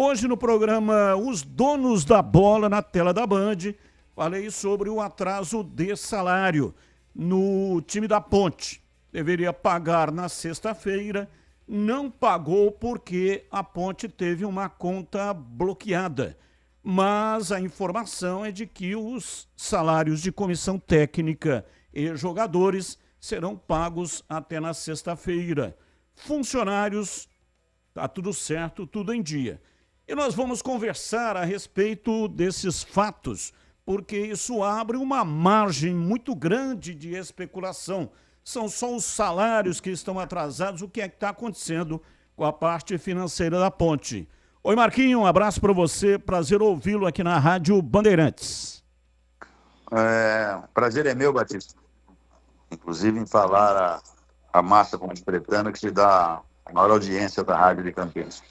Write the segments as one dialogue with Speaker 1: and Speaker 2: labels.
Speaker 1: Hoje no programa Os Donos da Bola na tela da Band, falei sobre o atraso de salário no time da Ponte. Deveria pagar na sexta-feira, não pagou porque a Ponte teve uma conta bloqueada. Mas a informação é de que os salários de comissão técnica e jogadores serão pagos até na sexta-feira. Funcionários, tá tudo certo, tudo em dia. E nós vamos conversar a respeito desses fatos, porque isso abre uma margem muito grande de especulação. São só os salários que estão atrasados, o que é que está acontecendo com a parte financeira da Ponte. Oi, Marquinho, um abraço para você, prazer ouvi-lo aqui na Rádio Bandeirantes.
Speaker 2: Prazer é meu, Batista. Inclusive em falar a massa ponte-pretana que se dá a maior audiência da Rádio de Campinas.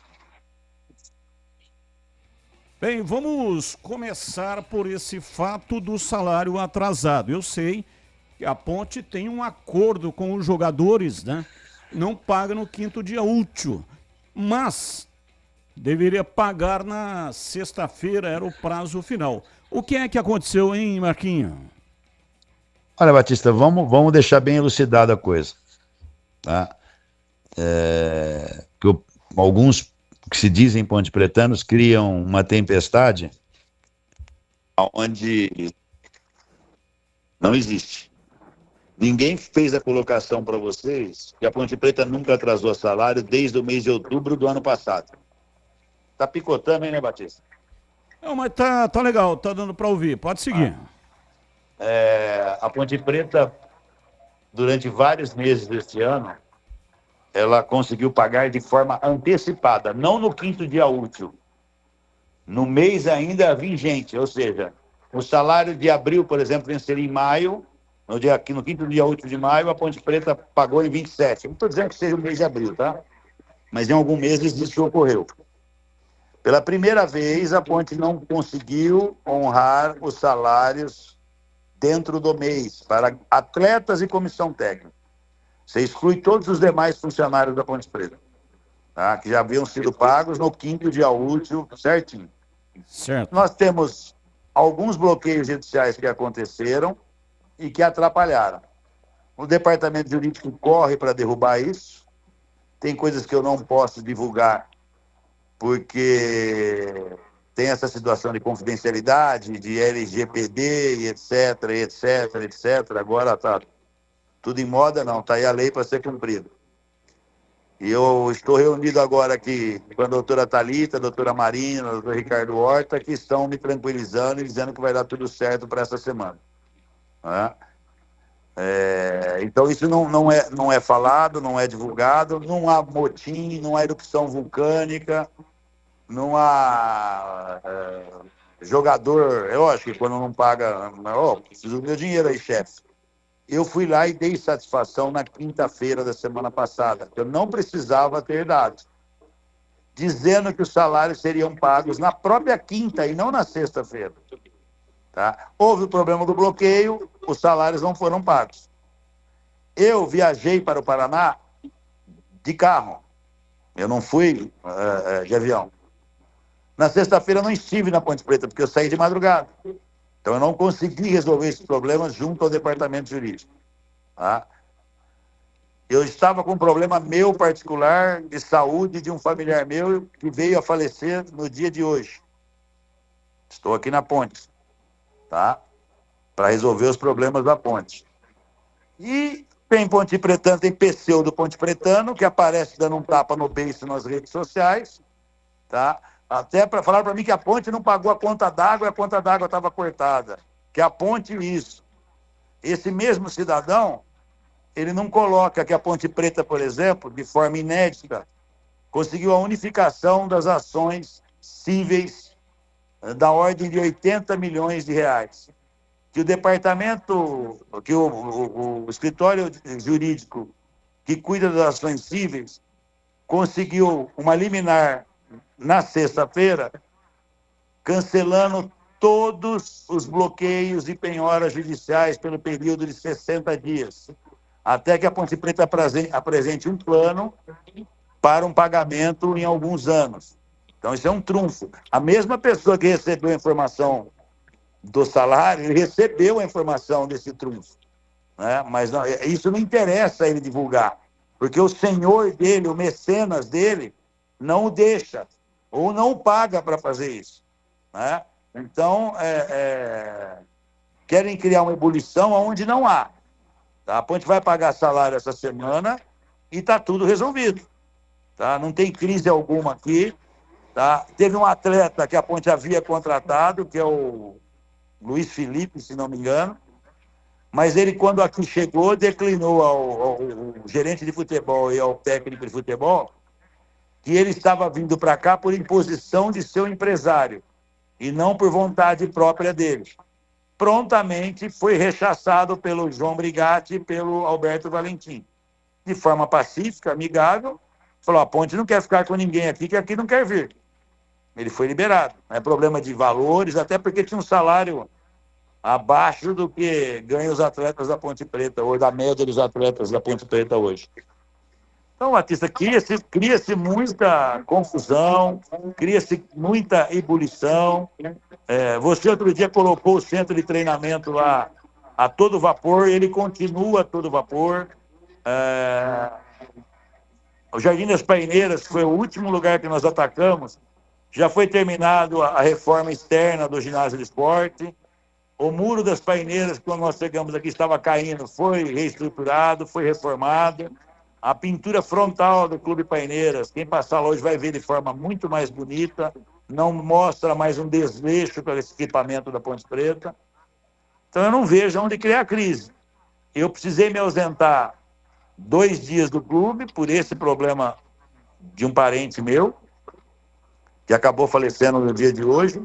Speaker 1: Bem, vamos começar por esse fato do salário atrasado. Eu sei que a Ponte tem um acordo com os jogadores, né? Não paga no quinto dia útil, mas deveria pagar na sexta-feira, era o prazo final. O que é que aconteceu, hein, Marquinho?
Speaker 2: Olha, Batista, vamos deixar bem elucidada a coisa. Tá? Alguns que se dizem ponte-pretanos criam uma tempestade onde não existe. Ninguém fez a colocação para vocês que a Ponte Preta nunca atrasou salário desde o mês de outubro do ano passado. Tá picotando, hein, né, Batista?
Speaker 1: Não, mas tá legal, tá dando para ouvir. Pode seguir.
Speaker 2: A Ponte Preta, durante vários meses deste ano, ela conseguiu pagar de forma antecipada, não no quinto dia útil, no mês ainda vigente, ou seja, o salário de abril, por exemplo, venceria em maio, no quinto dia útil de maio, a Ponte Preta pagou em 27. Não estou dizendo que seja o mês de abril, tá? Mas em alguns meses isso ocorreu. Pela primeira vez, a Ponte não conseguiu honrar os salários dentro do mês para atletas e comissão técnica. Você exclui todos os demais funcionários da Ponte Preta, tá? Que já haviam sido pagos no quinto dia útil, certinho.
Speaker 1: Certo.
Speaker 2: Nós temos alguns bloqueios judiciais que aconteceram e que atrapalharam. O departamento jurídico corre para derrubar isso. Tem coisas que eu não posso divulgar porque tem essa situação de confidencialidade, de LGPD, etc, etc, etc. Agora está tudo em moda, não. Está aí a lei para ser cumprida. E eu estou reunido agora aqui com a doutora Thalita, a doutora Marina, o doutor Ricardo Horta, que estão me tranquilizando e dizendo que vai dar tudo certo para essa semana. Né? Então, isso não é falado, não é divulgado, não há motim, não há erupção vulcânica, não há jogador. Eu acho que quando não paga, preciso do meu dinheiro aí, chefe. Eu fui lá e dei satisfação na quinta-feira da semana passada, que eu não precisava ter dado, dizendo que os salários seriam pagos na própria quinta e não na sexta-feira. Tá? Houve o problema do bloqueio, os salários não foram pagos. Eu viajei para o Paraná de carro, eu não fui de avião. Na sexta-feira eu não estive na Ponte Preta, porque eu saí de madrugada. Então, eu não consegui resolver esses problemas junto ao departamento jurídico. Tá? Eu estava com um problema meu particular de saúde de um familiar meu que veio a falecer no dia de hoje. Estou aqui na ponte, tá? Para resolver os problemas da ponte. E tem Ponte Pretano, tem pseudo Ponte Pretano, que aparece dando um tapa no beiço nas redes sociais, tá? Até para falar para mim que a ponte não pagou a conta d'água e a conta d'água estava cortada. Que a ponte, isso. Esse mesmo cidadão, ele não coloca que a Ponte Preta, por exemplo, de forma inédita, conseguiu a unificação das ações cíveis da ordem de 80 milhões de reais. Que o departamento, que o escritório jurídico que cuida das ações cíveis conseguiu uma liminar na sexta-feira, cancelando todos os bloqueios e penhoras judiciais pelo período de 60 dias, até que a Ponte Preta apresente um plano para um pagamento em alguns anos. Então, isso é um trunfo. A mesma pessoa que recebeu a informação do salário, ele recebeu a informação desse trunfo, né? Mas não, isso não interessa ele divulgar, porque o senhor dele, o mecenas dele, não o deixa, ou não o paga para fazer isso, né? Então, querem criar uma ebulição onde não há. Tá? A Ponte vai pagar salário essa semana e está tudo resolvido. Tá? Não tem crise alguma aqui. Tá? Teve um atleta que a Ponte havia contratado, que é o Luiz Felipe, se não me engano, mas ele, quando aqui chegou, declinou ao gerente de futebol e ao técnico de futebol que ele estava vindo para cá por imposição de seu empresário e não por vontade própria dele. Prontamente foi rechaçado pelo João Brigatti e pelo Alberto Valentim. De forma pacífica, amigável, falou, a Ponte não quer ficar com ninguém aqui, que aqui não quer vir. Ele foi liberado. Não é problema de valores, até porque tinha um salário abaixo do que ganham os atletas da Ponte Preta, ou da média dos atletas da Ponte Preta hoje. Então, Batista, cria-se muita confusão, cria-se muita ebulição. Você outro dia colocou o centro de treinamento lá a todo vapor, ele continua a todo vapor. O Jardim das Paineiras, que foi o último lugar que nós atacamos, já foi terminado a reforma externa do ginásio de esporte. O muro das Paineiras, quando nós chegamos aqui, estava caindo, foi reestruturado, foi reformado. A pintura frontal do Clube Paineiras, quem passar lá hoje vai ver de forma muito mais bonita, não mostra mais um desleixo para esse equipamento da Ponte Preta. Então, eu não vejo onde criar crise. Eu precisei me ausentar 2 dias do clube por esse problema de um parente meu, que acabou falecendo no dia de hoje.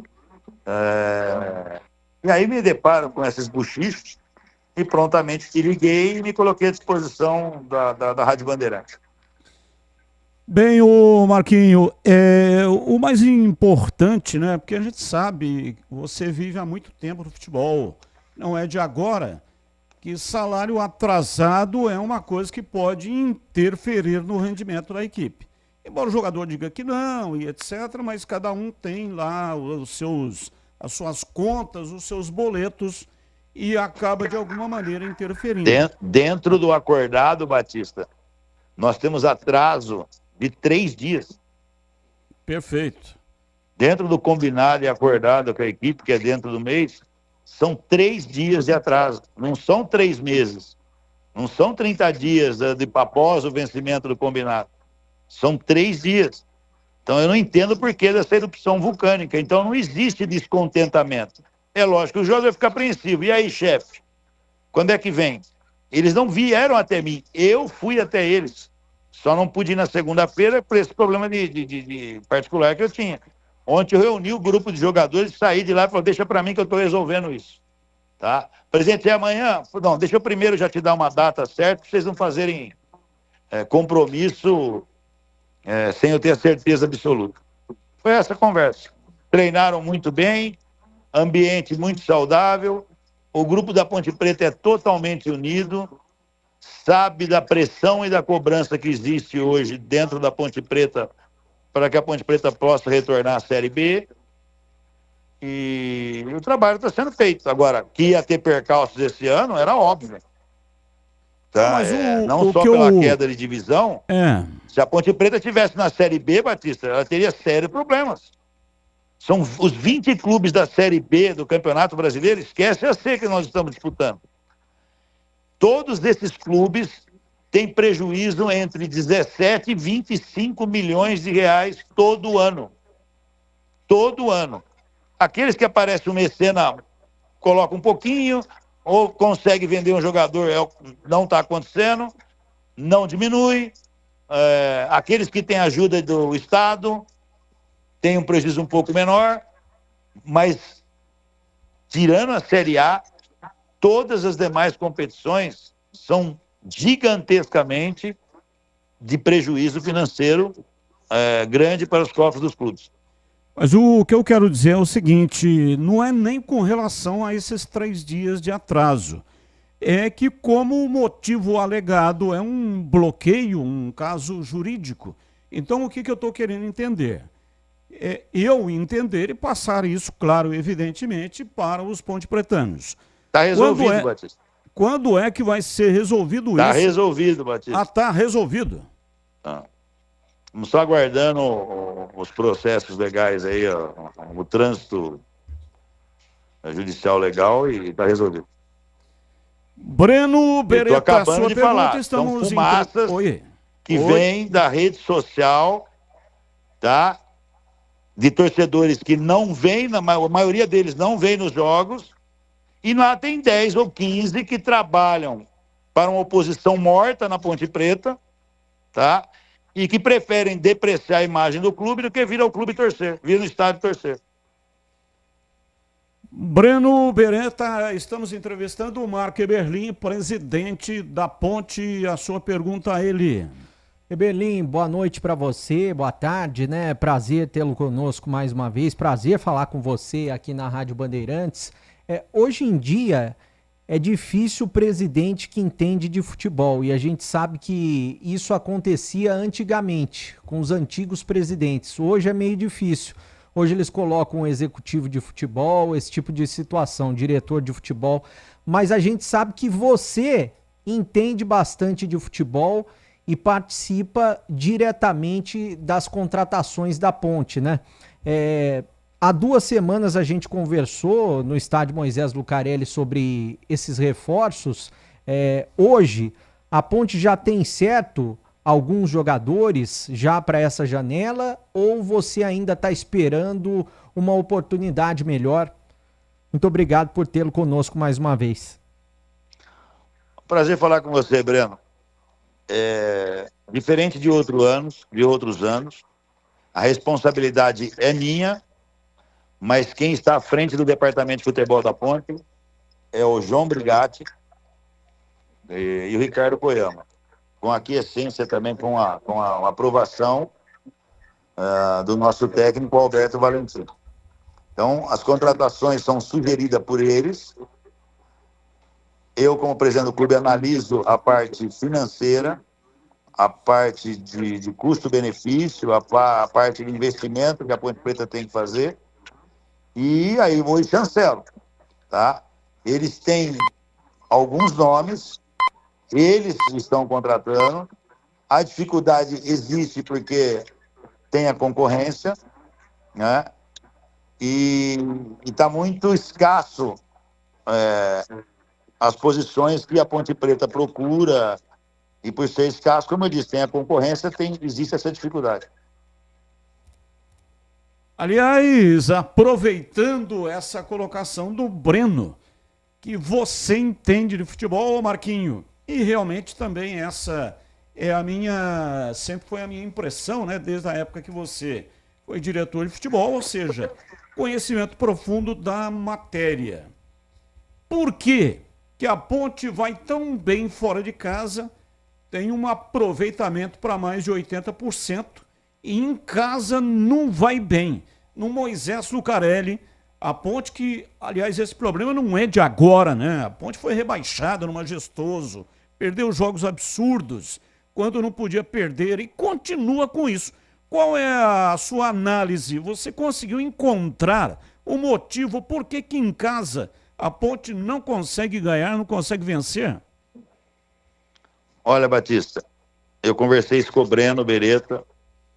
Speaker 2: E aí me deparo com esses buchichos e prontamente te liguei e me coloquei à disposição da Rádio Bandeirante.
Speaker 1: Bem, o Marquinho, o mais importante, né? Porque a gente sabe, você vive há muito tempo no futebol, não é de agora, que salário atrasado é uma coisa que pode interferir no rendimento da equipe. Embora o jogador diga que não e etc., mas cada um tem lá as suas contas, os seus boletos e acaba de alguma maneira interferindo.
Speaker 2: Dentro do acordado, Batista, nós temos atraso de 3 dias.
Speaker 1: Perfeito.
Speaker 2: Dentro do combinado e acordado com a equipe, que é dentro do mês, são 3 dias de atraso. Não são 3 meses. Não são 30 dias após o vencimento do combinado. São 3 dias. Então, eu não entendo o porquê dessa erupção vulcânica. Então, não existe descontentamento. É lógico que o jogador fica apreensivo. E aí, chefe? Quando é que vem? Eles não vieram até mim. Eu fui até eles. Só não pude ir na segunda-feira por esse problema de particular que eu tinha. Ontem eu reuni o grupo de jogadores, saí de lá e falei, deixa para mim que eu estou resolvendo isso. Tá? Presidente, amanhã? Não, deixa eu primeiro já te dar uma data certa, para vocês não fazerem compromisso sem eu ter a certeza absoluta. Foi essa a conversa. Treinaram muito bem, ambiente muito saudável, o grupo da Ponte Preta é totalmente unido, sabe da pressão e da cobrança que existe hoje dentro da Ponte Preta para que a Ponte Preta possa retornar à Série B. E o trabalho está sendo feito. Agora, que ia ter percalços esse ano, era óbvio. Tá?
Speaker 1: Mas
Speaker 2: não só pela queda de divisão. Se a Ponte Preta estivesse na Série B, Batista, ela teria sérios problemas. São os 20 clubes da Série B do Campeonato Brasileiro, esquece a C que nós estamos disputando. Todos esses clubes têm prejuízo entre 17 e 25 milhões de reais todo ano. Todo ano. Aqueles que aparece um mecena coloca um pouquinho, ou consegue vender um jogador, não está acontecendo, não diminui. Aqueles que têm ajuda do Estado têm um prejuízo um pouco menor, mas tirando a Série A, todas as demais competições são gigantescamente de prejuízo financeiro grande para os cofres dos clubes.
Speaker 1: Mas o que eu quero dizer é o seguinte, não é nem com relação a esses 3 dias de atraso. É que como o motivo alegado é um bloqueio, um caso jurídico, então o que eu estou querendo entender? eu entender e passar isso, claro, evidentemente, para os pontepretanos.
Speaker 2: Está resolvido, Batista.
Speaker 1: Quando é que vai ser resolvido isso?
Speaker 2: Está resolvido, Batista.
Speaker 1: Está resolvido.
Speaker 2: Estamos só aguardando os processos legais aí, o trânsito judicial legal, e está resolvido.
Speaker 1: Breno Beretta,
Speaker 2: acabando
Speaker 1: sua
Speaker 2: de
Speaker 1: pergunta,
Speaker 2: falar.
Speaker 1: estamos
Speaker 2: São fumaças que vêm da rede social, tá? De torcedores que não vêm, a maioria deles não vem nos jogos, e lá tem 10 ou 15 que trabalham para uma oposição morta na Ponte Preta, tá? E que preferem depreciar a imagem do clube do que vir ao clube torcer, vir no estádio torcer.
Speaker 1: Breno Beretta, estamos entrevistando o Marco Eberlin, presidente da Ponte. A sua pergunta a ele.
Speaker 3: Eberlin, boa noite para você, boa tarde, né? Prazer tê-lo conosco mais uma vez, prazer falar com você aqui na Rádio Bandeirantes. Hoje em dia é difícil o presidente que entende de futebol, e a gente sabe que isso acontecia antigamente, com os antigos presidentes. Hoje é meio difícil. Hoje eles colocam um executivo de futebol, esse tipo de situação, diretor de futebol, mas a gente sabe que você entende bastante de futebol e participa diretamente das contratações da Ponte, né? Há 2 semanas a gente conversou no estádio Moisés Lucarelli sobre esses reforços. Hoje, a Ponte já tem certo alguns jogadores já para essa janela, ou você ainda está esperando uma oportunidade melhor? Muito obrigado por tê-lo conosco mais uma vez.
Speaker 2: Prazer falar com você, Breno. Diferente de outros anos, a responsabilidade é minha, mas quem está à frente do departamento de futebol da Ponte é o João Brigatti e o Ricardo Koyama, com a aquiescência também, com a aprovação do nosso técnico Alberto Valentim. Então, as contratações são sugeridas por eles. Eu, como presidente do clube, analiso a parte financeira, a parte de custo-benefício, a parte de investimento que a Ponte Preta tem que fazer, e aí vou e chancelo, tá? Eles têm alguns nomes, eles estão contratando, a dificuldade existe porque tem a concorrência, né? E está muito escasso as posições que a Ponte Preta procura, e por ser escasso, como eu disse, tem a concorrência, existe essa dificuldade.
Speaker 1: Aliás, aproveitando essa colocação do Breno, que você entende de futebol, Marquinho, e realmente também essa sempre foi a minha impressão, né, desde a época que você foi diretor de futebol, ou seja, conhecimento profundo da matéria. Por que que a Ponte vai tão bem fora de casa, tem um aproveitamento para mais de 80%, e em casa não vai bem? No Moisés Lucarelli, a Ponte que, aliás, esse problema não é de agora, né? A Ponte foi rebaixada no Majestoso, perdeu jogos absurdos, quando não podia perder, e continua com isso. Qual é a sua análise? Você conseguiu encontrar o motivo por que em casa a Ponte não consegue ganhar, não consegue vencer?
Speaker 2: Olha, Batista, eu conversei isso com o Breno Beretta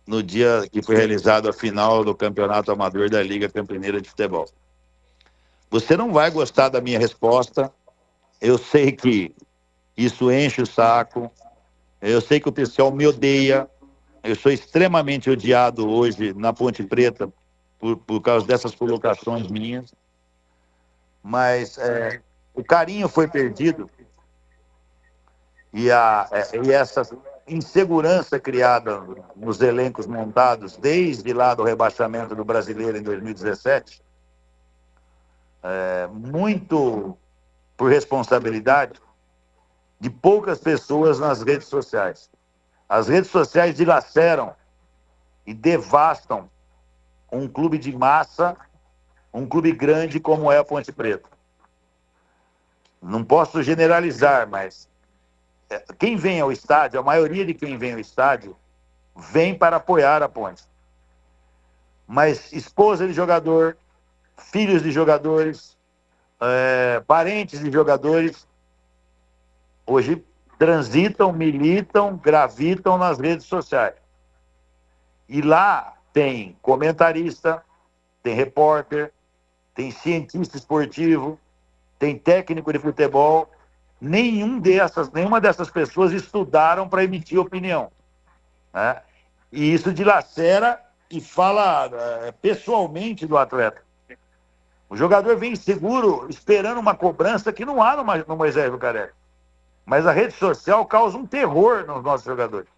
Speaker 2: no dia que foi realizada a final do Campeonato Amador da Liga Campineira de Futebol. Você não vai gostar da minha resposta, eu sei que isso enche o saco, eu sei que o pessoal me odeia, eu sou extremamente odiado hoje na Ponte Preta por causa dessas colocações minhas, mas o carinho foi perdido e essa insegurança criada nos elencos montados desde lá do rebaixamento do Brasileiro em 2017, muito por responsabilidade de poucas pessoas nas redes sociais. As redes sociais dilaceram e devastam um clube de massa, um clube grande como é a Ponte Preta. Não posso generalizar, mas quem vem ao estádio, a maioria de quem vem ao estádio, vem para apoiar a Ponte. mas esposa de jogador, filhos de jogadores, parentes de jogadores, hoje transitam, militam, gravitam nas redes sociais. E lá tem comentarista, tem repórter, tem cientista esportivo, tem técnico de futebol. Nenhuma dessas pessoas estudaram para emitir opinião, né? E isso dilacera e fala pessoalmente do atleta. O jogador vem seguro, esperando uma cobrança que não há no Moisés Lucarelli. Mas a rede social causa um terror nos nossos jogadores.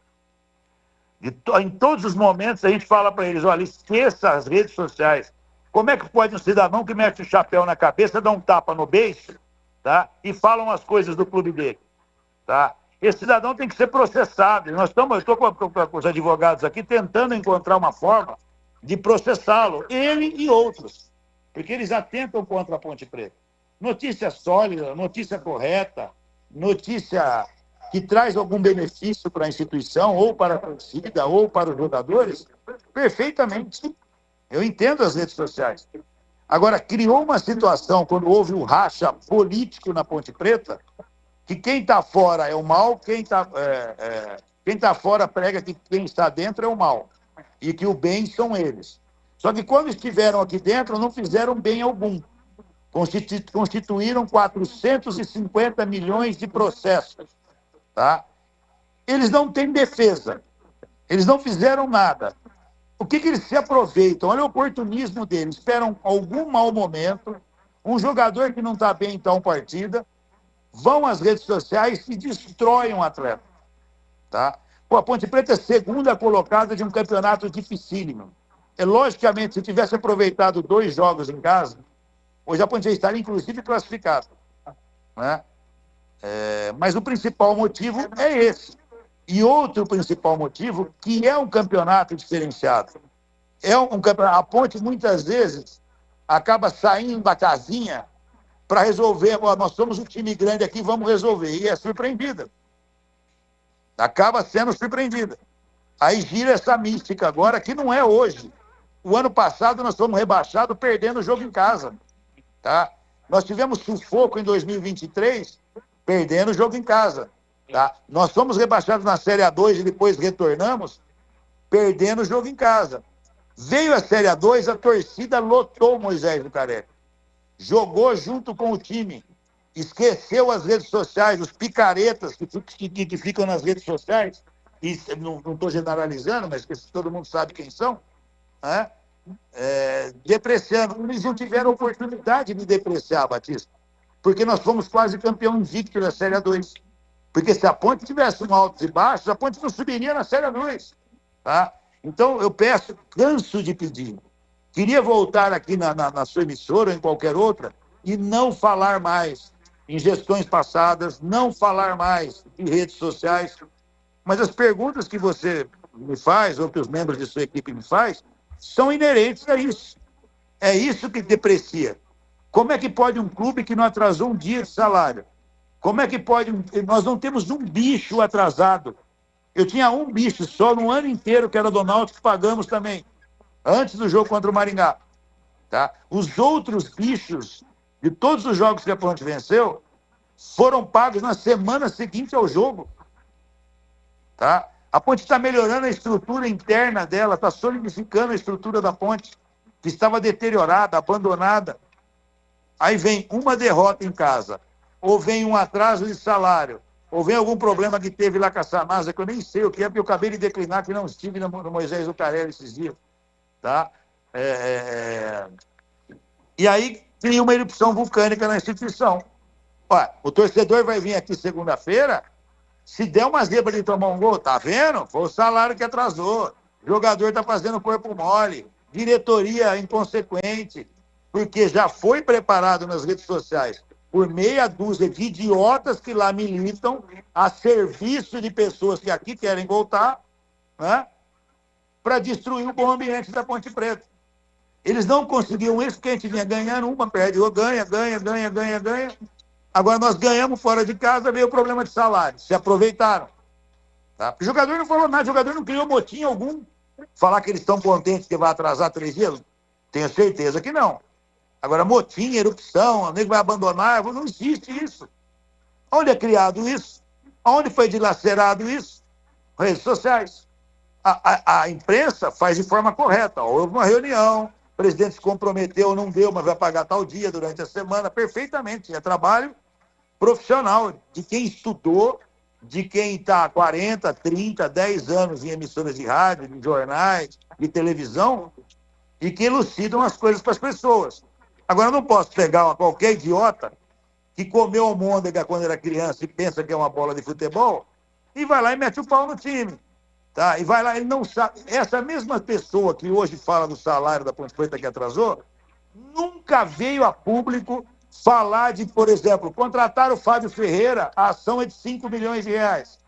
Speaker 2: Em todos os momentos a gente fala para eles, olha, esqueça as redes sociais. Como é que pode um cidadão que mete o chapéu na cabeça, dá um tapa no beiço, tá? E falam as coisas do clube dele, tá? Esse cidadão tem que ser processado. Eu estou com os advogados aqui tentando encontrar uma forma de processá-lo, ele e outros, porque eles atentam contra a Ponte Preta. Notícia sólida, notícia correta, notícia que traz algum benefício para a instituição, ou para a torcida, ou para os jogadores, perfeitamente. Eu entendo as redes sociais. Agora, criou uma situação, quando houve um racha político na Ponte Preta, que quem está fora é o mal, quem tá fora prega que quem está dentro é o mal, e que o bem são eles. Só que quando estiveram aqui dentro, não fizeram bem algum. Constituíram 450 milhões de processos. Tá? Eles não têm defesa. Eles não fizeram nada. O que eles se aproveitam? Olha o oportunismo deles. Esperam algum mau momento, um jogador que não está bem em tal partida, vão às redes sociais e destroem um atleta. Tá? Pô, a Ponte Preta é segunda colocada de um campeonato dificílimo. Logicamente, se tivesse aproveitado 2 jogos em casa, hoje a Ponte já estaria, inclusive, classificada. Né? Mas o principal motivo é esse. E outro principal motivo, que é um campeonato diferenciado. A Ponte, muitas vezes, acaba saindo da casinha para resolver. Nós somos um time grande aqui, vamos resolver. E é surpreendida. Acaba sendo surpreendida. Aí gira essa mística agora, que não é hoje. O ano passado nós fomos rebaixados perdendo o jogo em casa. Tá? Nós tivemos sufoco em 2023, perdendo o jogo em casa. Tá? Nós fomos rebaixados na Série A2 e depois retornamos, perdendo o jogo em casa. Veio a Série A2, a torcida lotou o Moisés Lucarelli. Jogou junto com o time. Esqueceu as redes sociais, os picaretas que ficam nas redes sociais, e não estou generalizando, mas todo mundo sabe quem são, né? Depreciando. Eles não tiveram oportunidade de depreciar, Batista, porque nós fomos quase campeão invicto da Série A2. Porque se a Ponte tivesse um altos e baixos, a Ponte não subiria na Série A2. Tá? Então, eu canso de pedir. Queria voltar aqui na sua emissora ou em qualquer outra e não falar mais em gestões passadas, não falar mais em redes sociais. Mas as perguntas que você me faz, ou que os membros de sua equipe me faz, são inerentes a isso. É isso que deprecia. Como é que pode um clube que não atrasou um dia de salário? Como é que pode... Nós não temos um bicho atrasado. Eu tinha um bicho só no ano inteiro, que era do Náutico, que pagamos também, antes do jogo contra o Maringá. Tá? Os outros bichos de todos os jogos que a Ponte venceu foram pagos na semana seguinte ao jogo. Tá? A Ponte está melhorando a estrutura interna dela, está solidificando a estrutura da Ponte, que estava deteriorada, abandonada. Aí vem uma derrota em casa, ou vem um atraso de salário, ou vem algum problema que teve lá com a Sanasa, que eu nem sei o que é, porque eu acabei de declinar que não estive no Moisés Lucarelli esses dias. Tá? E aí cria uma erupção vulcânica na instituição. Olha, o torcedor vai vir aqui segunda-feira, se der uma zebra de tomar um gol, tá vendo? Foi o salário que atrasou. O jogador está fazendo corpo mole, diretoria inconsequente, porque já foi preparado nas redes sociais por meia dúzia de idiotas que lá militam a serviço de pessoas que aqui querem voltar, né, para destruir o bom ambiente da Ponte Preta. Eles não conseguiam isso, porque a gente vinha ganhando uma, perde, ganha. Agora nós ganhamos fora de casa, veio o problema de salário. Se aproveitaram. Tá? O jogador não falou nada, o jogador não criou motim algum. Falar que eles estão contentes que vai atrasar 3 dias? Tenho certeza que não. Agora, motim, erupção, o nego vai abandonar, não existe isso. Onde é criado isso? Onde foi dilacerado isso? Redes sociais. A imprensa faz de forma correta. Houve uma reunião, o presidente se comprometeu, não deu, mas vai pagar tal dia durante a semana, perfeitamente. É trabalho profissional de quem estudou, de quem está há 40, 30, 10 anos em emissoras de rádio, de jornais, de televisão, e que elucidam as coisas para as pessoas. Agora, eu não posso pegar qualquer idiota que comeu almôndega quando era criança e pensa que é uma bola de futebol e vai lá e mete o pau no time. Tá? E vai lá, ele não sabe. Essa mesma pessoa que hoje fala do salário da Ponte Preta que atrasou, nunca veio a público falar de, por exemplo, contratar o Fábio Ferreira, a ação é de 5 milhões de reais.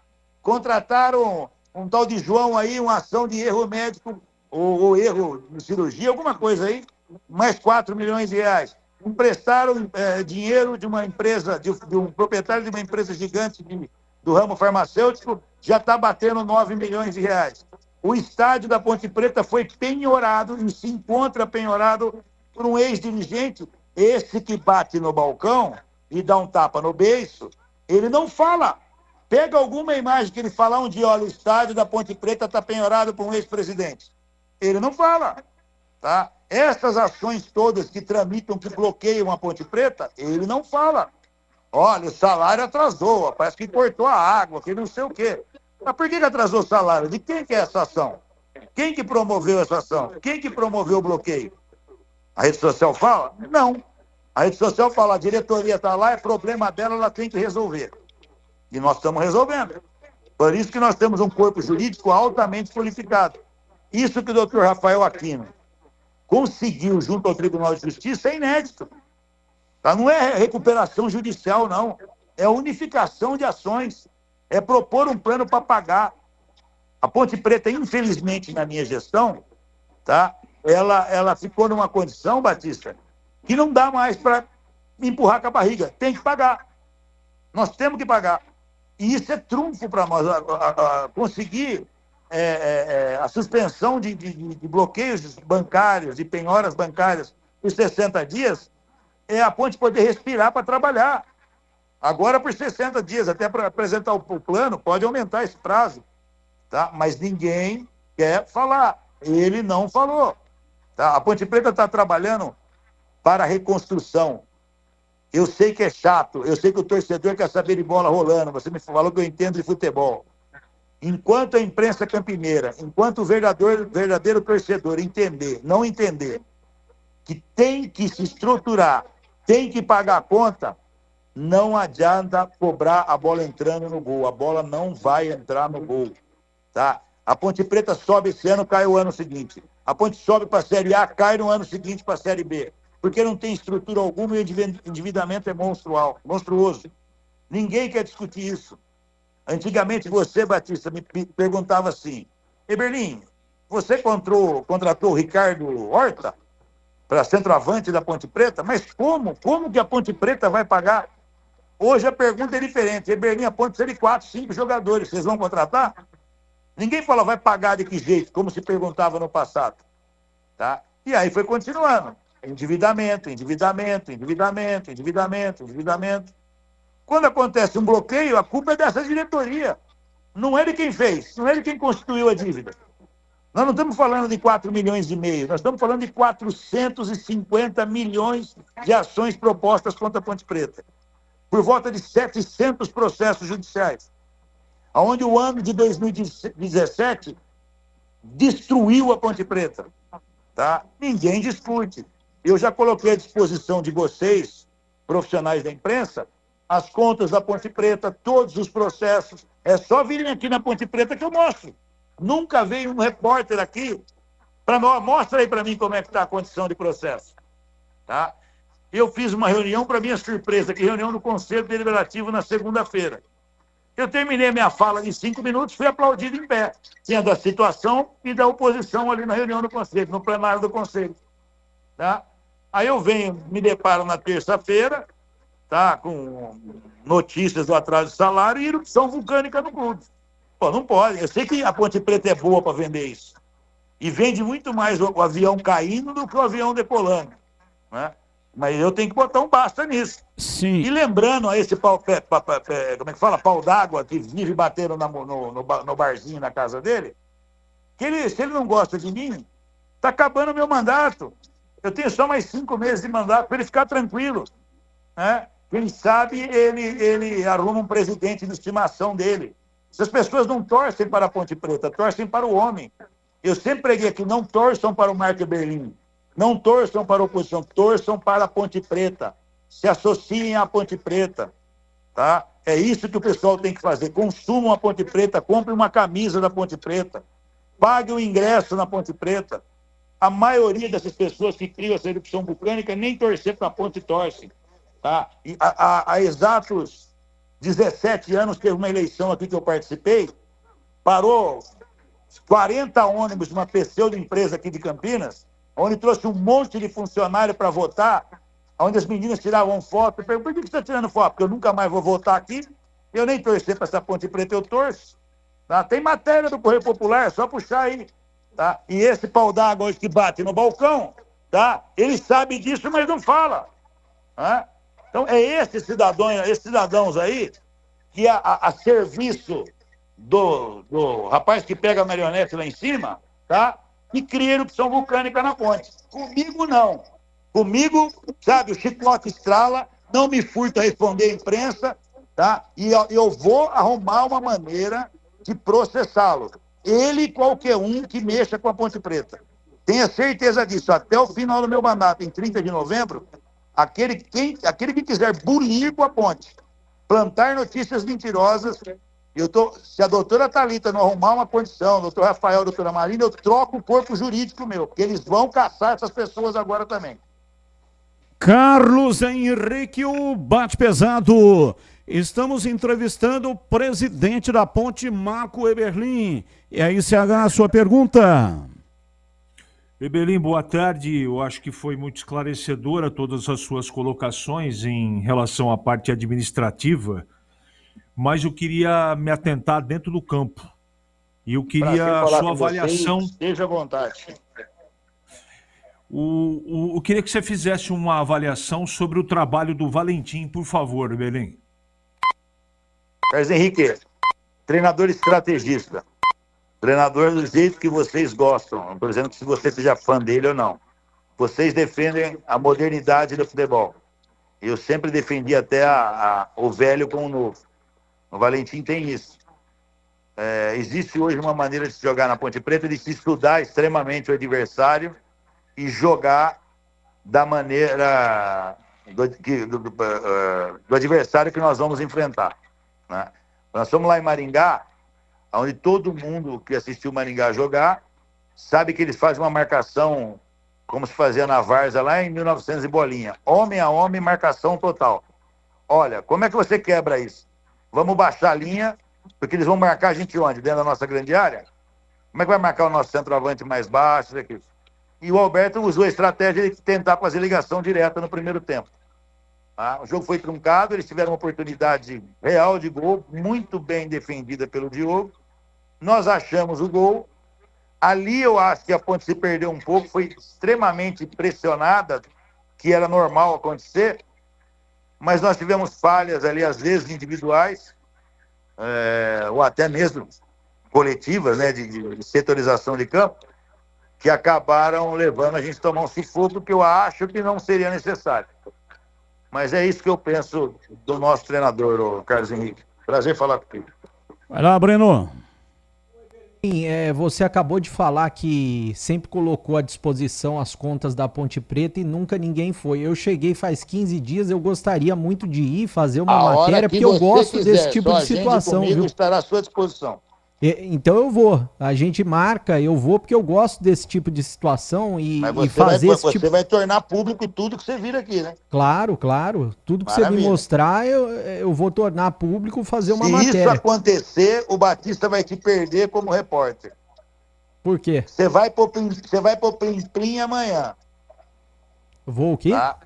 Speaker 2: Contrataram um tal de João aí, uma ação de erro médico ou erro de cirurgia, alguma coisa aí, mais 4 milhões de reais. Emprestaram dinheiro de uma empresa, de um proprietário de uma empresa gigante do ramo farmacêutico, já está batendo 9 milhões de reais. O estádio da Ponte Preta foi penhorado e se encontra penhorado por um ex-dirigente. Esse que bate no balcão e dá um tapa no beiço, ele não fala. Pega alguma imagem que ele fala um dia, olha, o estádio da Ponte Preta está penhorado por um ex-presidente. Ele não fala. Tá? Essas ações todas que tramitam, que bloqueiam a Ponte Preta, ele não fala. Olha, o salário atrasou, parece que cortou a água, que não sei o quê. Mas por que atrasou o salário? De quem que é essa ação? Quem que promoveu essa ação? Quem que promoveu o bloqueio? A rede social fala? Não. A rede social fala, a diretoria está lá, é problema dela, ela tem que resolver. E nós estamos resolvendo. Por isso que nós temos um corpo jurídico altamente qualificado. Isso que o doutor Rafael Aquino conseguiu junto ao Tribunal de Justiça é inédito. Tá? Não é recuperação judicial, não. É unificação de ações. É propor um plano para pagar. A Ponte Preta, infelizmente, na minha gestão, tá? Ela ficou numa condição, Batista, que não dá mais para empurrar com a barriga. Tem que pagar. Nós temos que pagar. E isso é trunfo para nós. Conseguir a suspensão de bloqueios bancários, de penhoras bancárias por 60 dias, é a Ponte poder respirar para trabalhar. Agora, por 60 dias, até para apresentar o plano, pode aumentar esse prazo. Tá? Mas ninguém quer falar. Ele não falou. Tá? A Ponte Preta está trabalhando para a reconstrução. Eu sei que é chato, eu sei que o torcedor quer saber de bola rolando, você me falou que eu entendo de futebol. Enquanto a imprensa campineira, enquanto o verdadeiro torcedor não entender que tem que se estruturar, tem que pagar a conta, não adianta cobrar a bola entrando no gol. A bola não vai entrar no gol. Tá? A Ponte Preta sobe esse ano, cai o ano seguinte. A Ponte sobe para a Série A, cai no ano seguinte para a Série B. Porque não tem estrutura alguma e o endividamento é monstruoso. Ninguém quer discutir isso. Antigamente você, Batista, me perguntava assim, Eberlin, você contratou o Ricardo Horta para centroavante da Ponte Preta? Mas como? Como que a Ponte Preta vai pagar? Hoje a pergunta é diferente. Eberlin, a Ponte precisa de 4, 5 jogadores. Vocês vão contratar? Ninguém fala, vai pagar de que jeito? Como se perguntava no passado. Tá? E aí foi continuando. Endividamento. Quando acontece um bloqueio, a culpa é dessa diretoria. Não é de quem fez, não é de quem constituiu a dívida. Nós não estamos falando de 4 milhões e meio, nós estamos falando de 450 milhões de ações propostas contra a Ponte Preta, por volta de 700 processos judiciais, onde o ano de 2017 destruiu a Ponte Preta. Tá? Ninguém discute. Eu já coloquei à disposição de vocês, profissionais da imprensa, as contas da Ponte Preta, todos os processos. É só virem aqui na Ponte Preta que eu mostro. Nunca veio um repórter aqui para mostra aí para mim como é que está a condição de processo. Tá? Eu fiz uma reunião, para minha surpresa, que reunião do Conselho Deliberativo na segunda-feira. Eu terminei minha fala de 5 minutos, fui aplaudido em pé, sendo a situação e da oposição ali na reunião do Conselho, no plenário do Conselho. Tá? Aí eu me deparo na terça-feira, tá, com notícias do atraso de salário e erupção vulcânica no clube. Pô, não pode. Eu sei que a Ponte Preta é boa para vender isso. E vende muito mais o avião caindo do que o avião decolando, né? Mas eu tenho que botar um basta nisso.
Speaker 1: Sim.
Speaker 2: E lembrando a esse como é que fala? Pau d'água que vive batendo no barzinho na casa dele, que se ele não gosta de mim, está acabando o meu mandato. Eu tenho só mais 5 meses de mandato para ele ficar tranquilo, né? Quem sabe ele arruma um presidente de estimação dele. Essas pessoas não torcem para a Ponte Preta, torcem para o homem. Eu sempre preguei aqui, não torçam para o Marco Berlim, não torçam para a oposição, torçam para a Ponte Preta. Se associem à Ponte Preta, tá? É isso que o pessoal tem que fazer. Consumam a Ponte Preta, compre uma camisa da Ponte Preta, pague o ingresso na Ponte Preta. A maioria dessas pessoas que criam essa erupção vulcânica nem torcer para a ponte torcem, tá? E há exatos 17 anos teve uma eleição aqui que eu participei, parou 40 ônibus de uma pseudo empresa aqui de Campinas, onde trouxe um monte de funcionário para votar, onde as meninas tiravam foto. Eu pergunto, por que você está tirando foto? Porque eu nunca mais vou votar aqui, eu nem torcer para essa Ponte Preta, eu torço. Tá? Tem matéria do Correio Popular, é só puxar aí. Tá? E esse pau d'água hoje que bate no balcão, tá? Ele sabe disso, mas não fala. Tá? Então, é esses cidadãos aí que a serviço do rapaz que pega a marionete lá em cima, tá? E cria erupção vulcânica na ponte. Comigo, não. Comigo, sabe, o chicote estrala, não me furta responder à imprensa, tá? E eu vou arrumar uma maneira de processá-lo. Ele e qualquer um que mexa com a Ponte Preta. Tenha certeza disso. Até o final do meu mandato, em 30 de novembro, aquele que quiser bulir com a ponte, plantar notícias mentirosas, se a doutora Thalita não arrumar uma condição, o doutor Rafael, a doutora Marina, eu troco o corpo jurídico meu, porque eles vão caçar essas pessoas agora também.
Speaker 1: Carlos Henrique, o Bate Pesado. Estamos entrevistando o presidente da Ponte, Marco Eberlin. E aí, CH, a sua pergunta?
Speaker 4: Eberlin, boa tarde. Eu acho que foi muito esclarecedora todas as suas colocações em relação à parte administrativa, mas eu queria me atentar dentro do campo. E eu queria a sua avaliação.
Speaker 2: Esteja à vontade.
Speaker 4: Eu queria que você fizesse uma avaliação sobre o trabalho do Valentim, por favor, Eberlin.
Speaker 2: Carlos Henrique, treinador estrategista. Treinador do jeito que vocês gostam. Não estou dizendo que se você seja fã dele ou não. Vocês defendem a modernidade do futebol. Eu sempre defendi até o velho com o novo. O Valentim tem isso. Existe hoje uma maneira de se jogar na Ponte Preta, de se estudar extremamente o adversário e jogar da maneira do adversário que nós vamos enfrentar, né? Nós fomos lá em Maringá, onde todo mundo que assistiu Maringá jogar sabe que eles fazem uma marcação como se fazia na Várzea lá em 1900 e bolinha. Homem a homem, marcação total. Olha, como é que você quebra isso? Vamos baixar a linha, porque eles vão marcar a gente onde? Dentro da nossa grande área? Como é que vai marcar o nosso centroavante mais baixo? Aqui? E o Alberto usou a estratégia de tentar fazer ligação direta no primeiro tempo. O jogo foi truncado, eles tiveram uma oportunidade real de gol, muito bem defendida pelo Diogo. Nós achamos o gol. Ali eu acho que a Ponte se perdeu um pouco, foi extremamente pressionada, que era normal acontecer, mas nós tivemos falhas ali, às vezes individuais, ou até mesmo coletivas, né, de setorização de campo, que acabaram levando a gente a tomar um sufoco que eu acho que não seria necessário. Mas é isso que eu penso do nosso treinador, o Carlos Henrique. Prazer falar contigo.
Speaker 1: Vai lá, Breno.
Speaker 3: Sim, você acabou de falar que sempre colocou à disposição as contas da Ponte Preta e nunca ninguém foi. Eu cheguei faz 15 dias, eu gostaria muito de ir fazer uma matéria, porque eu gosto desse tipo de situação, viu?
Speaker 2: Estará à sua disposição.
Speaker 3: Então eu vou, a gente marca, eu vou porque eu gosto desse tipo de situação e fazer esse tipo...
Speaker 2: Você vai tornar público tudo que você vira aqui, né?
Speaker 3: Claro, tudo que você me mostrar eu vou tornar público, fazer uma matéria.
Speaker 2: Se isso acontecer, o Batista vai te perder como repórter.
Speaker 3: Por quê?
Speaker 2: Você vai pro Plim Plim amanhã.
Speaker 3: Vou o quê?
Speaker 2: Tá?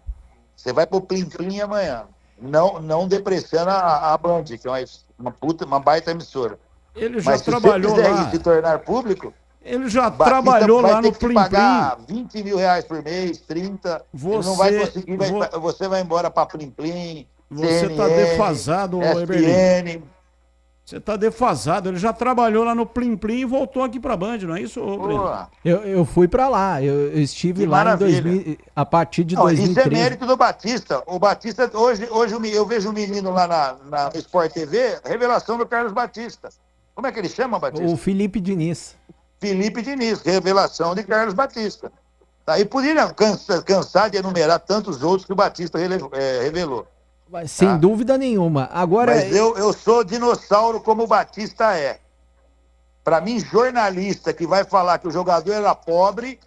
Speaker 2: Você vai pro Plim Plim amanhã. Não depreciando a Band, que é uma baita emissora.
Speaker 1: Ele já
Speaker 2: Mas
Speaker 1: trabalhou
Speaker 2: se você quiser
Speaker 1: lá.
Speaker 2: ir se tornar público,
Speaker 1: Ele já
Speaker 2: Batista
Speaker 1: trabalhou
Speaker 2: vai
Speaker 1: lá
Speaker 2: ter
Speaker 1: no
Speaker 2: que
Speaker 1: Plim
Speaker 2: pagar 20 mil reais por mês, 30. Ele não vai
Speaker 1: Você,
Speaker 2: conseguir,
Speaker 1: vo-
Speaker 2: você vai embora para Plim Plim,
Speaker 1: você tá
Speaker 2: CNN,
Speaker 1: defasado, ô Eberlin.
Speaker 2: ESPN.
Speaker 1: Você tá defasado. Ele já trabalhou lá no Plim Plim e voltou aqui pra Band, não é isso, ô
Speaker 2: Pô,
Speaker 1: Breno?
Speaker 3: Eu fui pra lá, eu estive
Speaker 2: que
Speaker 3: lá em
Speaker 2: maravilha.
Speaker 3: 2000, a partir de
Speaker 2: Não, isso é
Speaker 3: 2013.
Speaker 2: mérito do Batista. O Batista, hoje eu vejo um menino lá na Sport TV, revelação do Carlos Batista. Como é que ele chama, Batista?
Speaker 3: O Felipe Diniz.
Speaker 2: Felipe Diniz, revelação de Carlos Batista. Tá? E poderia cansar de enumerar tantos outros que o Batista revelou.
Speaker 3: Mas, sem dúvida nenhuma. Agora,
Speaker 2: Mas eu sou dinossauro como o Batista é. Para mim, jornalista que vai falar que o jogador era pobre,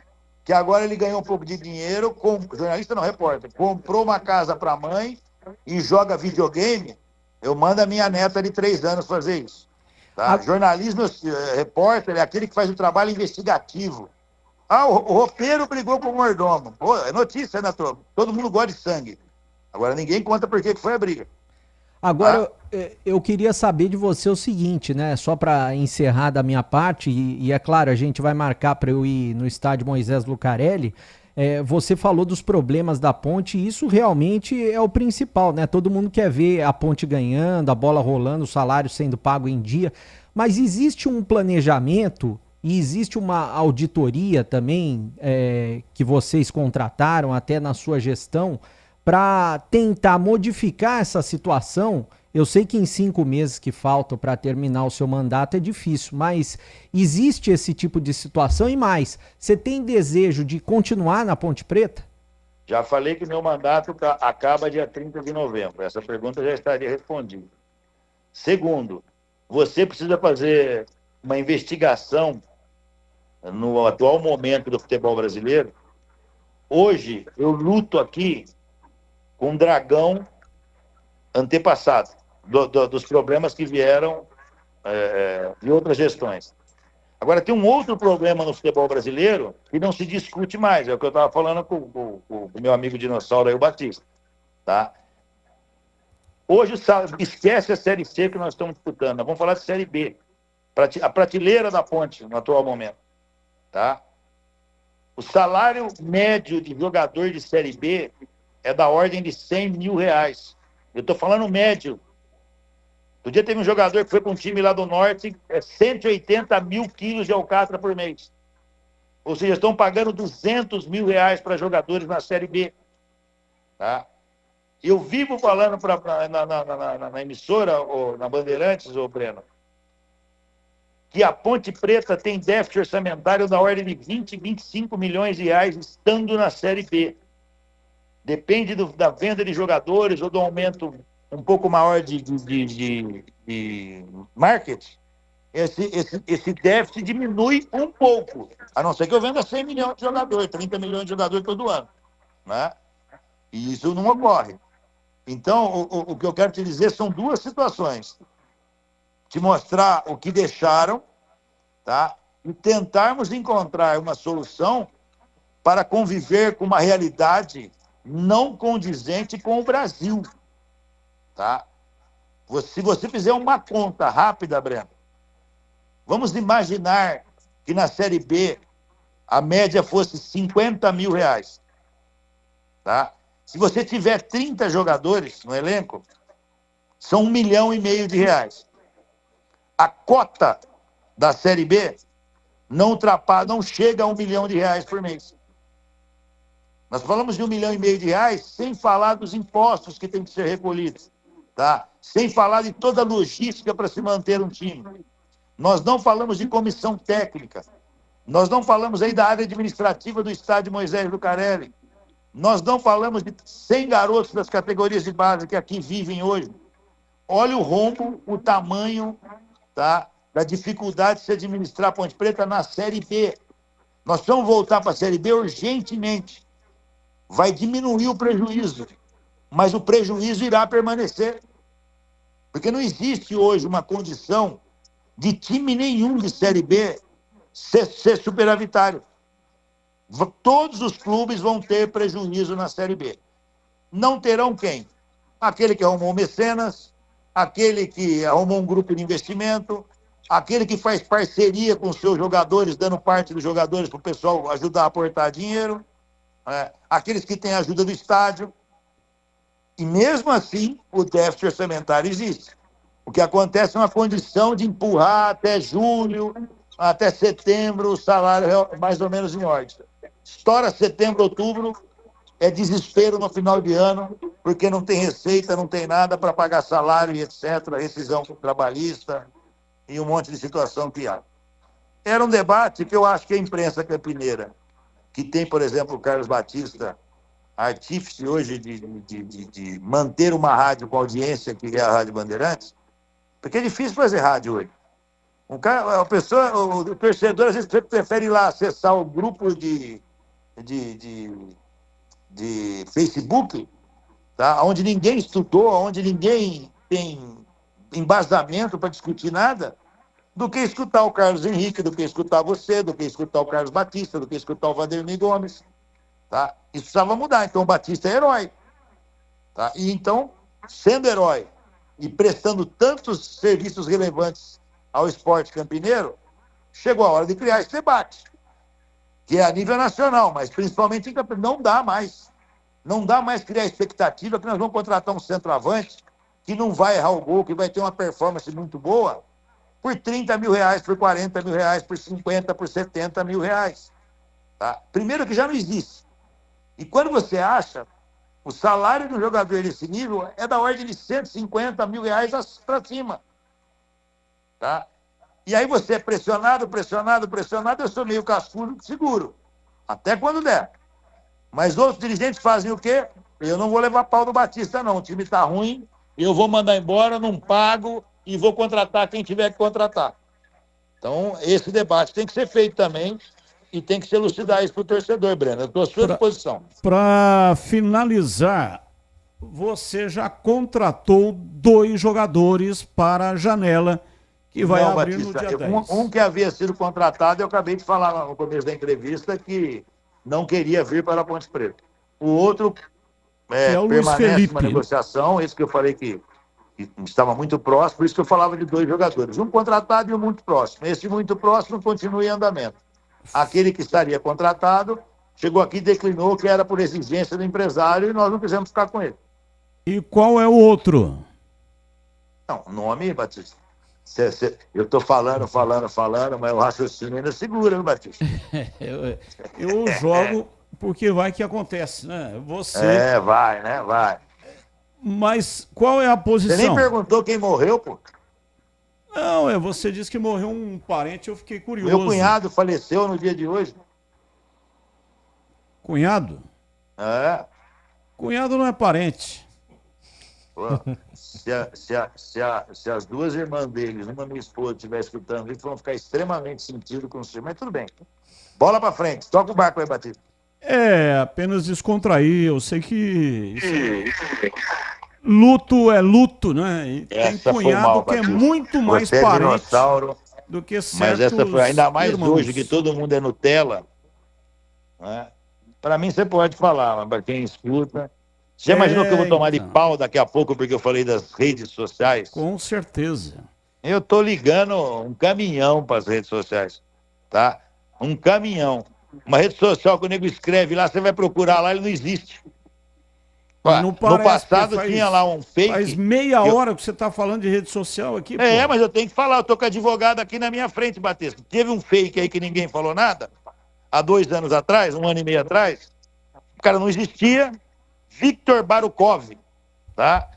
Speaker 2: que agora ele ganhou um pouco de dinheiro, jornalista não, repórter, comprou uma casa para a mãe e joga videogame, eu mando a minha neta de 3 anos fazer isso. Tá? Jornalismo, repórter, é aquele que faz o trabalho investigativo. O roupeiro brigou com o mordomo. Pô, é notícia, né, turma? Todo mundo gosta de sangue. Agora ninguém conta por que foi a briga.
Speaker 3: Agora, eu queria saber de você o seguinte, né? Só para encerrar da minha parte, e é claro, a gente vai marcar para eu ir no estádio Moisés Lucarelli. Você falou dos problemas da Ponte, e isso realmente é o principal, né? Todo mundo quer ver a Ponte ganhando, a bola rolando, o salário sendo pago em dia. Mas existe um planejamento e existe uma auditoria também que vocês contrataram até na sua gestão para tentar modificar essa situação. Eu sei que em 5 meses que faltam para terminar o seu mandato é difícil, mas existe esse tipo de situação e mais. Você tem desejo de continuar na Ponte Preta?
Speaker 2: Já falei que meu mandato acaba dia 30 de novembro. Essa pergunta já estaria respondida. Segundo, você precisa fazer uma investigação no atual momento do futebol brasileiro. Hoje, eu luto aqui com um dragão antepassado, dos problemas que vieram de outras gestões. Agora, tem um outro problema no futebol brasileiro que não se discute mais, é o que eu estava falando com o meu amigo dinossauro aí, o Batista. Tá? Hoje, esquece a Série C que nós estamos disputando, nós vamos falar de Série B, a prateleira da Ponte no atual momento. Tá? O salário médio de jogador de Série B é da ordem de 100 mil reais. Eu estou falando médio. Outro dia teve um jogador que foi para um time lá do Norte, 180 mil quilos de alcatra por mês. Ou seja, estão pagando 200 mil reais para jogadores na Série B. Tá? Eu vivo falando na emissora, na Bandeirantes, Breno, que a Ponte Preta tem déficit orçamentário da ordem de 20, 25 milhões de reais estando na Série B. Depende da venda de jogadores ou do aumento um pouco maior de marketing, esse déficit diminui um pouco, a não ser que eu venda 100 milhões de jogadores, 30 milhões de jogadores todo ano. Né? E isso não ocorre. Então, o que eu quero te dizer são 2 situações. Te mostrar o que deixaram, tá? E tentarmos encontrar uma solução para conviver com uma realidade não condizente com o Brasil. Tá? Se você fizer uma conta rápida, Breno, vamos imaginar que na Série B a média fosse 50 mil reais. Tá? Se você tiver 30 jogadores no elenco, são 1,5 milhão de reais. A cota da Série B não chega a 1 milhão de reais por mês. Nós falamos de 1,5 milhão de reais sem falar dos impostos que têm que ser recolhidos, tá? Sem falar de toda a logística para se manter um time. Nós não falamos de comissão técnica. Nós não falamos aí da área administrativa do estádio Moisés Lucarelli. Nós não falamos de 100 garotos das categorias de base que aqui vivem hoje. Olha o rombo, o tamanho, tá, da dificuldade de se administrar a Ponte Preta na Série B. Nós precisamos voltar para a Série B urgentemente. Vai diminuir o prejuízo, mas o prejuízo irá permanecer. Porque não existe hoje uma condição de time nenhum de Série B ser superavitário. Todos os clubes vão ter prejuízo na Série B. Não terão quem? Aquele que arrumou mecenas, aquele que arrumou um grupo de investimento, aquele que faz parceria com os seus jogadores, dando parte dos jogadores para o pessoal ajudar a aportar dinheiro, aqueles que têm a ajuda do estádio. E mesmo assim, o déficit orçamentário existe. O que acontece é uma condição de empurrar até julho, até setembro, o salário mais ou menos em ordem. Estoura setembro, outubro, é desespero no final de ano, porque não tem receita, não tem nada para pagar salário e etc., rescisão trabalhista e um monte de situação que há. Era um debate que eu acho que a imprensa campineira, que tem, por exemplo, o Carlos Batista, artífice hoje de manter uma rádio com audiência, que é a Rádio Bandeirantes, porque é difícil fazer rádio hoje. O torcedor, às vezes, prefere ir lá acessar o grupo de Facebook, tá? Onde ninguém estudou, onde ninguém tem embasamento para discutir nada, do que escutar o Carlos Henrique, do que escutar você, do que escutar o Carlos Batista, do que escutar o Vanderlei Gomes. Tá? Isso precisava mudar. Então, o Batista é herói. Tá? E então, sendo herói e prestando tantos serviços relevantes ao esporte campineiro, chegou a hora de criar esse debate, que é a nível nacional, mas principalmente em Campinas. Não dá mais. Não dá mais criar expectativa que nós vamos contratar um centroavante que não vai errar o gol, que vai ter uma performance muito boa, por 30 mil reais, por 40 mil reais, por 50, por 70 mil reais. Tá? Primeiro que já não existe. E quando você acha, o salário do jogador desse nível é da ordem de 150 mil reais para cima. Tá? E aí você é pressionado, eu sou meio cascudo, seguro. Até quando der. Mas outros dirigentes fazem o quê? Eu não vou levar pau do Batista, não. O time está ruim, eu vou mandar embora, não pago e vou contratar quem tiver que contratar. Então, esse debate tem que ser feito também e tem que se elucidar isso para o torcedor, Breno. Eu estou à sua disposição.
Speaker 1: Para finalizar, você já contratou 2 jogadores para a janela que vai
Speaker 2: Não,
Speaker 1: abrir
Speaker 2: Batista,
Speaker 1: no dia 10.
Speaker 2: Um que havia sido contratado, eu acabei de falar no começo da entrevista que não queria vir para a Ponte Preta. O outro
Speaker 1: é o Luiz
Speaker 2: permanece
Speaker 1: Felipe.
Speaker 2: uma negociação, esse que eu falei que estava muito próximo, por isso que eu falava de 2 jogadores. Um contratado e um muito próximo. Esse muito próximo continua em andamento. Aquele que estaria contratado chegou aqui e declinou, que era por exigência do empresário, e nós não quisemos ficar com ele.
Speaker 1: E qual é o outro?
Speaker 2: Não, nome, Batista. Eu estou falando, mas o raciocínio ainda segura, viu, Batista?
Speaker 1: Eu jogo porque vai que acontece, né? Você...
Speaker 2: vai, né? Vai.
Speaker 1: Mas qual é a posição?
Speaker 2: Você nem perguntou quem morreu, pô.
Speaker 1: Não, você disse que morreu um parente, eu fiquei curioso.
Speaker 2: Meu cunhado faleceu no dia de hoje.
Speaker 1: Cunhado?
Speaker 2: É.
Speaker 1: Cunhado não é parente.
Speaker 2: Pô, se as 2 irmãs deles, uma minha esposa, estiver escutando, eles vão ficar extremamente sentidos com o senhor. Mas tudo bem. Bola pra frente. Toca o barco aí, Batista.
Speaker 1: Apenas descontrair. Eu sei que luto é luto, né? E tem cunhado
Speaker 2: mal,
Speaker 1: que é
Speaker 2: Batista.
Speaker 1: muito mais
Speaker 2: Você
Speaker 1: parente
Speaker 2: dinossauro,
Speaker 1: do que certos
Speaker 2: mas essa foi ainda mais
Speaker 1: irmãos.
Speaker 2: hoje, que todo mundo é Nutella. Né? Para mim, você pode falar, mas para quem escuta... Você já imaginou que eu vou tomar de pau daqui a pouco porque eu falei das redes sociais?
Speaker 1: Com certeza.
Speaker 2: Eu tô ligando um caminhão para as redes sociais, tá? Um caminhão. Uma rede social que o nego escreve lá, você vai procurar lá, ele não existe.
Speaker 1: Não parece,
Speaker 2: no passado tinha lá um fake...
Speaker 1: Faz meia hora que você está falando de rede social aqui, pô.
Speaker 2: Mas eu tenho que falar, eu tô com advogado aqui na minha frente, Batista. Teve um fake aí que ninguém falou nada, há 2 anos atrás, 1 ano e meio atrás, o cara não existia, Victor Barukov, tá?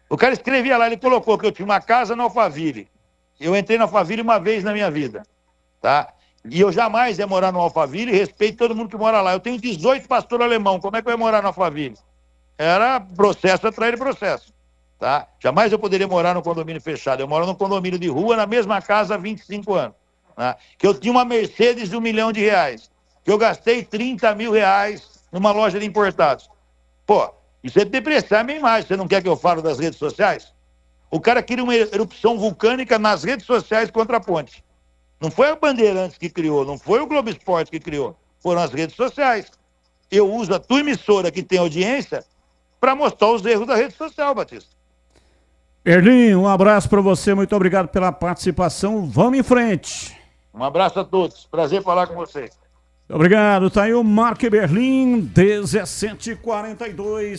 Speaker 2: O cara escrevia lá, ele colocou que eu tinha uma casa no Alphaville. Eu entrei no Alphaville uma vez na minha vida, tá? E eu jamais ia morar no Alphaville, respeito todo mundo que mora lá. Eu tenho 18 pastor alemão, como é que eu ia morar no Alphaville? Era processo atrás de processo, tá? Jamais eu poderia morar no condomínio fechado. Eu moro num condomínio de rua, na mesma casa há 25 anos. Tá? Que eu tinha uma Mercedes de R$1 milhão, que eu gastei 30 mil reais numa loja de importados. Pô, isso é depreciar a minha imagem. Você não quer que eu fale das redes sociais? O cara queria uma erupção vulcânica nas redes sociais contra a ponte. Não foi a Bandeirantes que criou, não foi o Globo Esporte que criou. Foram as redes sociais. Eu uso a tua emissora que tem audiência para mostrar os erros da rede social, Batista.
Speaker 1: Berlim, um abraço para você, muito obrigado pela participação. Vamos em frente.
Speaker 2: Um abraço a todos. Prazer falar com vocês.
Speaker 1: Obrigado, tá aí o Mark Berlim, 17h42.